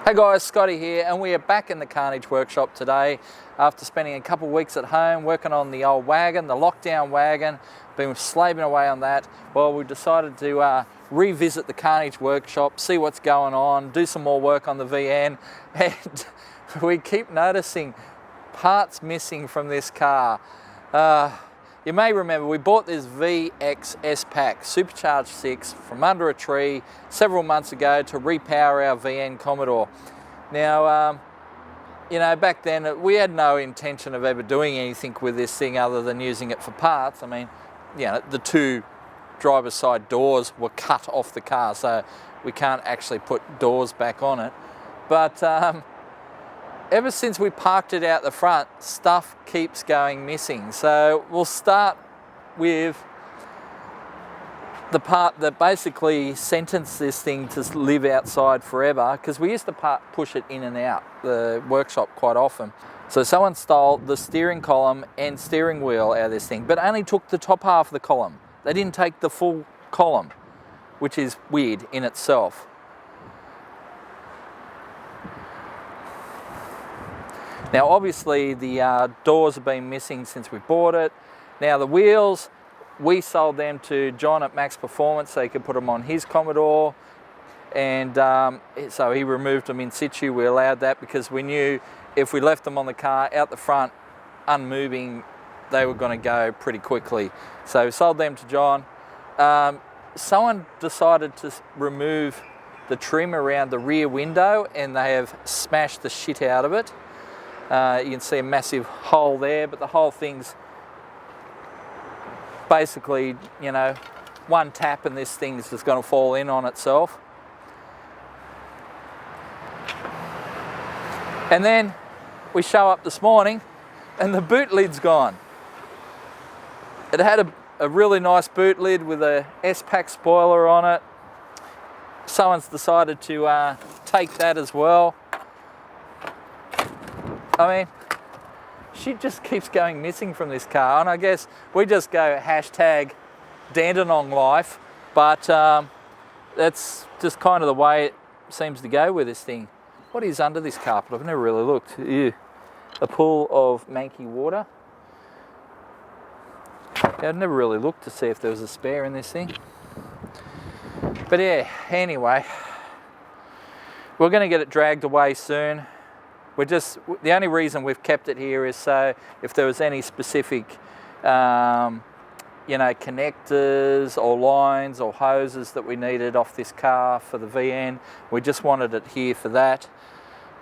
Hey guys, Scotty here, and we are back in the Carnage workshop today after spending a couple of weeks at home working on the old wagon, the lockdown wagon. Been slaving away on that. Well, we decided to revisit the Carnage workshop, see what's going on, do some more work on the VN, and we keep noticing parts missing from this car. You may remember we bought this VX S-Pack Supercharged 6 from under a tree several months ago to repower our VN Commodore. Now, you know, back then we had no intention of ever doing anything with this thing other than using it for parts. I mean, you know, the two driver's side doors were cut off the car, so we can't actually put doors back on it. But ever since we parked it out the front, stuff keeps going missing. So we'll start with the part that basically sentenced this thing to live outside forever, because we used to push it in and out the workshop quite often. So someone stole the steering column and steering wheel out of this thing, but only took the top half of the column. They didn't take the full column, which is weird in itself. Now obviously the doors have been missing since we bought it. Now the wheels, we sold them to John at Max Performance so he could put them on his Commodore, and so he removed them in situ. We allowed that because we knew if we left them on the car out the front unmoving, they were going to go pretty quickly. So we sold them to John. Someone decided to remove the trim around the rear window and they have smashed the shit out of it. You can see a massive hole there, but the whole thing's basically, you know, one tap and this thing's just going to fall in on itself. And then we show up this morning and the boot lid's gone. It had a really nice boot lid with a S-Pack spoiler on it. Someone's decided to take that as well. I mean, shit just keeps going missing from this car, and I guess we just go hashtag Dandenong life, but that's just kind of the way it seems to go with this thing. What is under this carpet? I've never really looked. Ew. A pool of manky water. Yeah, I've never really looked to see if there was a spare in this thing. But yeah, anyway, we're going to get it dragged away soon. The only reason we've kept it here is so if there was any specific, you know, connectors or lines or hoses that we needed off this car for the VN, we just wanted it here for that.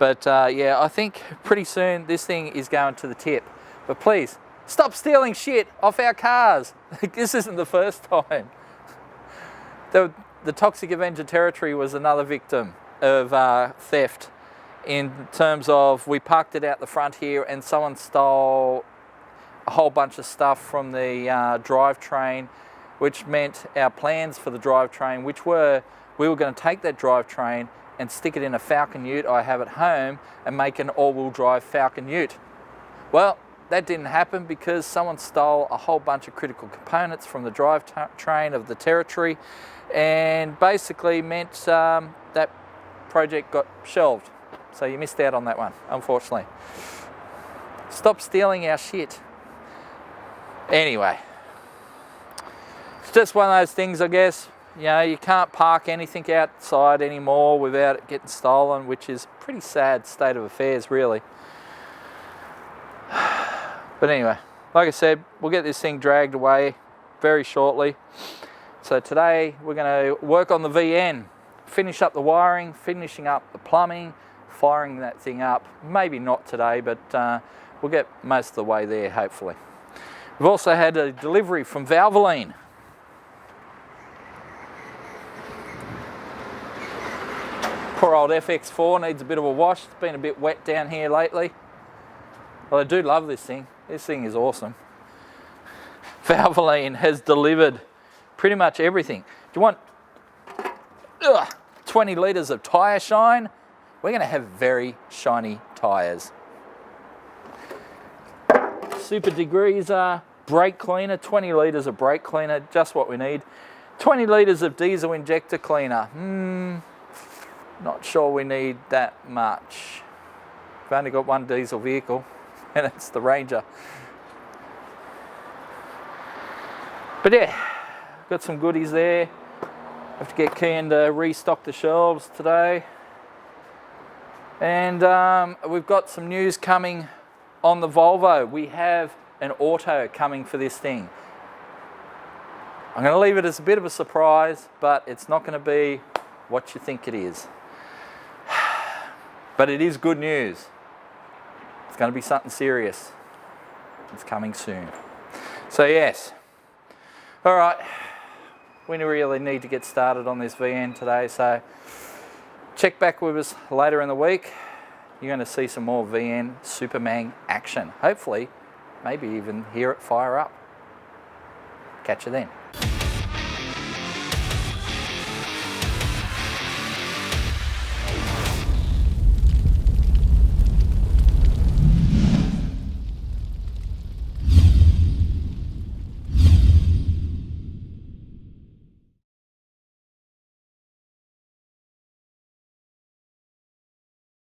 But yeah, I think pretty soon this thing is going to the tip. But please, stop stealing shit off our cars. This isn't the first time. The Toxic Avenger Territory was another victim of theft. In terms of, we parked it out the front here and someone stole a whole bunch of stuff from the drivetrain, which meant our plans for the drivetrain, which were, we were going to take that drivetrain and stick it in a Falcon Ute I have at home and make an all-wheel drive Falcon Ute. Well, that didn't happen because someone stole a whole bunch of critical components from the drivetrain of the Territory, and basically meant that project got shelved. So you missed out on that one, unfortunately. Stop stealing our shit. Anyway, it's just one of those things, I guess. You know, you can't park anything outside anymore without it getting stolen, which is a pretty sad state of affairs, really. But anyway, like I said, we'll get this thing dragged away very shortly. So today we're going to work on the VN, finish up the wiring, finishing up the plumbing, firing that thing up. Maybe not today, but we'll get most of the way there, hopefully. We've also had a delivery from Valvoline. Poor old FX4 needs a bit of a wash. It's been a bit wet down here lately. Well, I do love this thing. This thing is awesome. Valvoline has delivered pretty much everything. Do you want 20 litres of tyre shine? We're going to have very shiny tyres. Super degreaser, brake cleaner, 20 litres of brake cleaner, just what we need. 20 litres of diesel injector cleaner. Not sure we need that much. We've only got one diesel vehicle, and it's the Ranger. But yeah, got some goodies there. Have to get Kian to restock the shelves today. And we've got some news coming on the Volvo. We have an auto coming for this thing. I'm going to leave it as a bit of a surprise, but it's not going to be what you think it is. But it is good news. It's going to be something serious. It's coming soon. So yes. All right. We really need to get started on this VN today, so check back with us later in the week. You're going to see some more VN Superman action. Hopefully, maybe even hear it fire up. Catch you then.